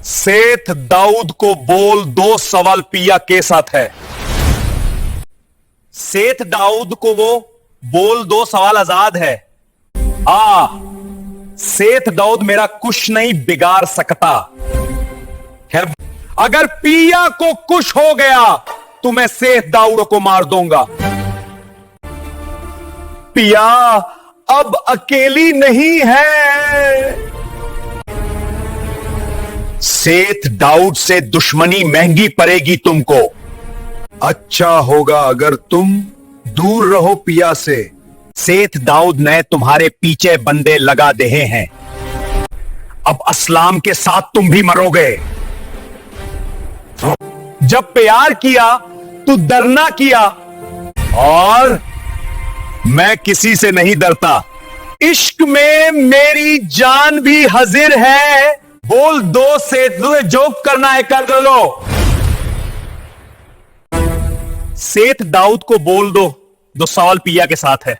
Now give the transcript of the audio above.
सेठ दाऊद को बोल, 2 सवाल पिया के साथ है। सेठ दाऊद को वो बोल, 2 सवाल आजाद है। सेठ दाऊद मेरा कुछ नहीं बिगाड़ सकता। खैर, अगर पिया को कुछ हो गया तो मैं सेठ दाऊद को मार दूंगा। पिया अब अकेली नहीं है। सेठ दाऊद से दुश्मनी महंगी पड़ेगी तुमको। अच्छा होगा अगर तुम दूर रहो पिया से। सेठ दाऊद ने तुम्हारे पीछे बंदे लगा दे हैं। अब असलाम के साथ तुम भी मरोगे। जब प्यार किया तो डरना किया, और मैं किसी से नहीं डरता। इश्क में मेरी जान भी हाजिर है। बोल, 2 से तुम्हें जोक करना है कर लो। सेठ दाऊद को बोल दो, 2 सवाल पिया के साथ है।